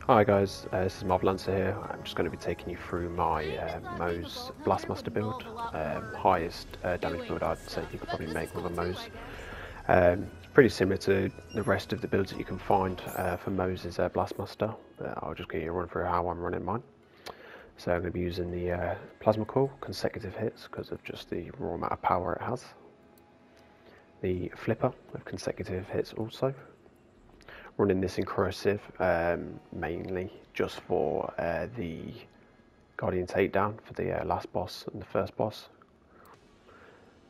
Hi guys, this is Borderlands here. I'm just going to be taking you through my Moze Blastmaster build. Highest damage build I'd say you could probably make with a Moze. It's pretty similar to the rest of the builds that you can find for Moze's Blastmaster, but I'll just give you a run through how I'm running mine. So I'm going to be using the Plasma Coil, consecutive hits because of just the raw amount of power it has. The Flipper with consecutive hits also. Running this in corrosive mainly just for the Guardian takedown for the last boss and the first boss.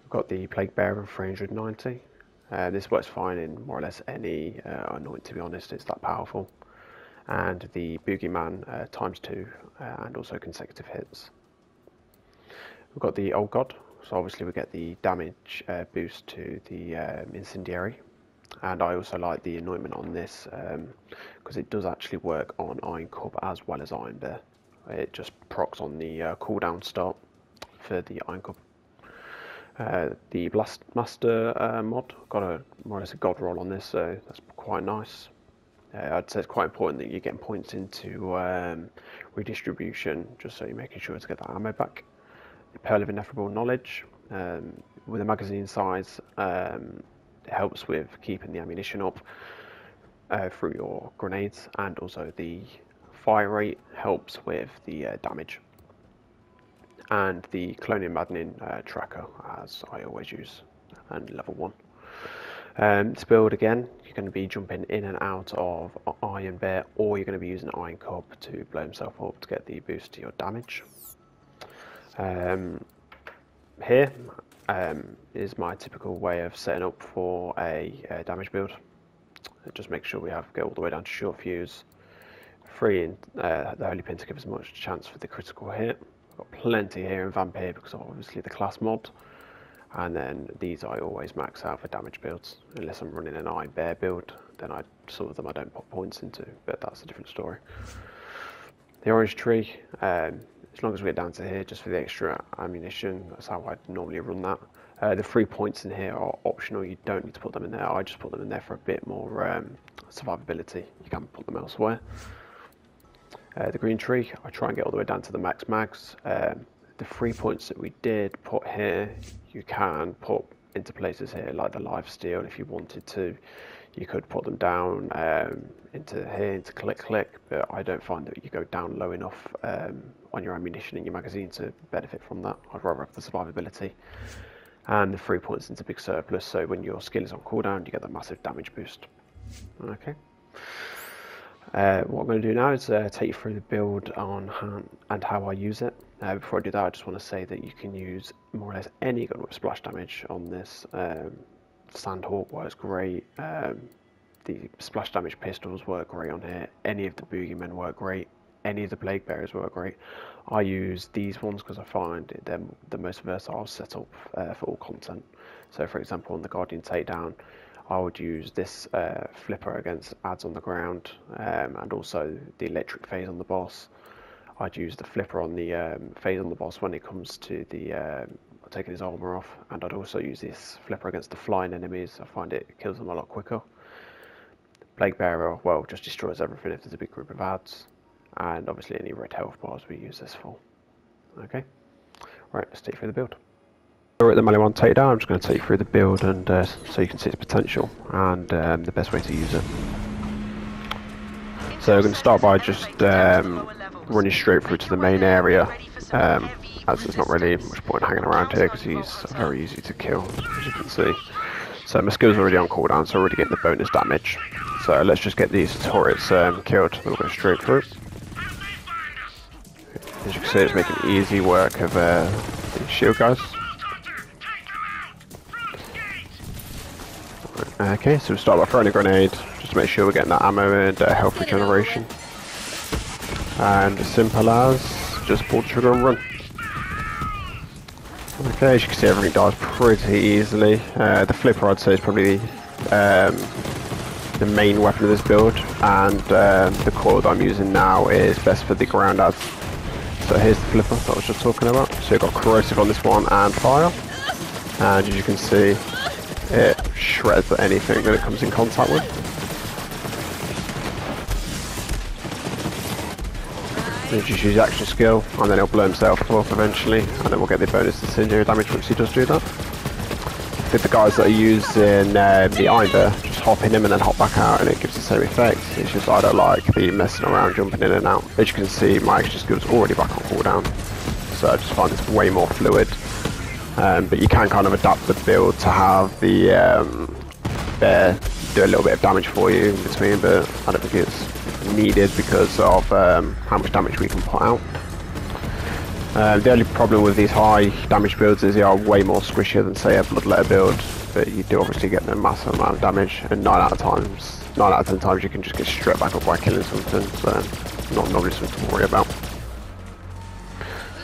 We've got the Plague Bearer 390. This works fine in more or less any anoint, to be honest, it's that powerful. And the Boogeyman ×2 and also consecutive hits. We've got the Old God, so obviously we get the damage boost to the Incendiary. And I also like the anointment on this because it does actually work on Iron Cup as well as Iron Bear. It just procs on the cooldown start for the Iron Cup. The Blastmaster mod got a more or less a god roll on this, so that's quite nice. I'd say it's quite important that you're getting points into redistribution, just so you're making sure to get that ammo back. The Pearl of Ineffable Knowledge with a magazine size. It helps with keeping the ammunition up through your grenades, and also the fire rate helps with the damage. And the Cloning Maddening tracker, as I always use, and level 1. This build again, you're going to be jumping in and out of Iron Bear, or you're going to be using Iron Cup to blow himself up to get the boost to your damage. Here is my typical way of setting up for a damage build. Just make sure we get all the way down to short fuse, freeing the Holy Pin to give as much chance for the critical hit. I've got plenty here in Vampire because of obviously the class mod, and then these I always max out for damage builds, unless I'm running an Iron Bear build, then some of them I don't put points into, but that's a different story. The Orange Tree, as long as we get down to here, just for the extra ammunition, that's how I normally run that. The 3 points in here are optional, you don't need to put them in there. I just put them in there for a bit more survivability. You can put them elsewhere. The Green Tree, I try and get all the way down to the max mags. The 3 points that we did put here, you can put into places here, like the Lifesteal if you wanted to. You could put them down into here, into click, but I don't find that you go down low enough on your ammunition in your magazine to benefit from that. I'd rather have the survivability. And the 3 points into big surplus, so when your skill is on cooldown, you get that massive damage boost. Okay. What I'm going to do now is take you through the build on hand and how I use it. Before I do that, I just want to say that you can use more or less any gun with splash damage on this. Sandhawk works great. The splash damage pistols work great on here. Any of the Boogeymen work great. Any of the Plague Bearers work great. I use these ones because I find them the most versatile setup for all content. So for example, on the Guardian takedown, I would use this flipper against ads on the ground, and also the electric phase on the boss. I'd use the flipper on the phase on the boss when it comes to the taking his armor off, and I'd also use this flipper against the flying enemies. I find it kills them a lot quicker. Plague Bearer, well, just destroys everything if there's a big group of ads, and obviously any red health bars we use this for. Okay, right, let's take you through the build. We're at the melee one takedown. I'm just going to take you through the build, and so you can see its potential and the best way to use it. So we're going to start by just running straight through to the main area, as there's not really much point hanging around here because he's very easy to kill, as you can see. So my skill's already on cooldown, so I'm already getting the bonus damage. So let's just get these turrets killed. We'll go straight through. As you can see, it's making easy work of these shield guys. Okay, so we'll start by throwing a grenade, just to make sure we're getting that ammo and health regeneration. And as simple as, just pull the trigger and run. Okay, as you can see, everything dies pretty easily. The flipper, I'd say, is probably the main weapon of this build, and the coil that I'm using now is best for the ground ads. So here's the flipper that I was just talking about. So you've got corrosive on this one and fire, and as you can see, it shreds anything that it comes in contact with. You just use action skill, and then he'll blow himself up eventually, and then we'll get the bonus incendiary damage once he does do that. With the guys that are using the Iron Bear, just hop in him and then hop back out, and it gives the same effect. It's just I don't like the messing around, jumping in and out. As you can see, my action skill's already back on cooldown, so I just find this way more fluid. But you can kind of adapt the build to have the bear do a little bit of damage for you in between, but I don't think it's needed because of how much damage we can put out. The only problem with these high damage builds is they are way more squishier than say a Bloodletter build, but you do obviously get a massive amount of damage, and 9 out of 10 times you can just get straight back up by killing something, so not normally something to worry about.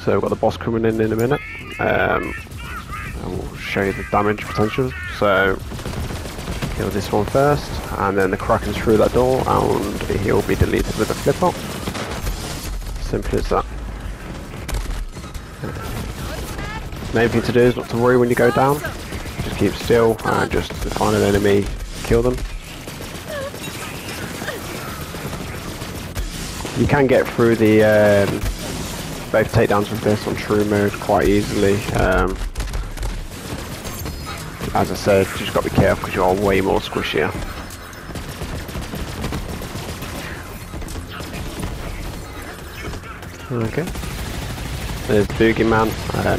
So we've got the boss coming in a minute. I will show you the damage potential. So kill this one first, and then the Kraken's through that door, and he'll be deleted with a flip-up. Simple as that. Main thing to do is not to worry when you go down. Just keep still and just find an enemy, kill them. You can get through the both takedowns with this on true mode quite easily. As I said, you just got to be careful because you are way more squishier. Okay. There's the Boogeyman,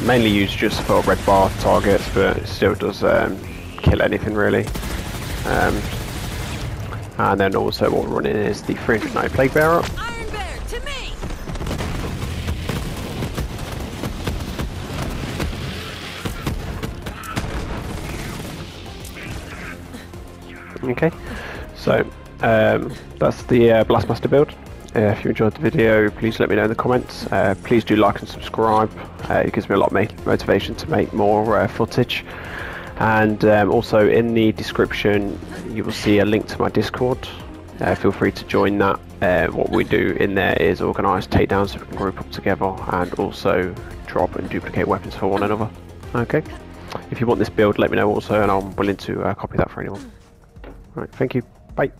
mainly used just for red bar targets, but it still does kill anything really. And then also what we're running is the 390 Plague Bearer. Iron Bear, to me! Okay, so that's the Blastmaster build. If you enjoyed the video, please let me know in the comments. Please do like and subscribe. It gives me a lot of motivation to make more footage. And also in the description you will see a link to my Discord. Feel free to join that. What we do in there is organise takedowns so we can group up together, and also drop and duplicate weapons for one another. Okay. If you want this build, let me know also, and I'm willing to copy that for anyone. Right, thank you. Bye.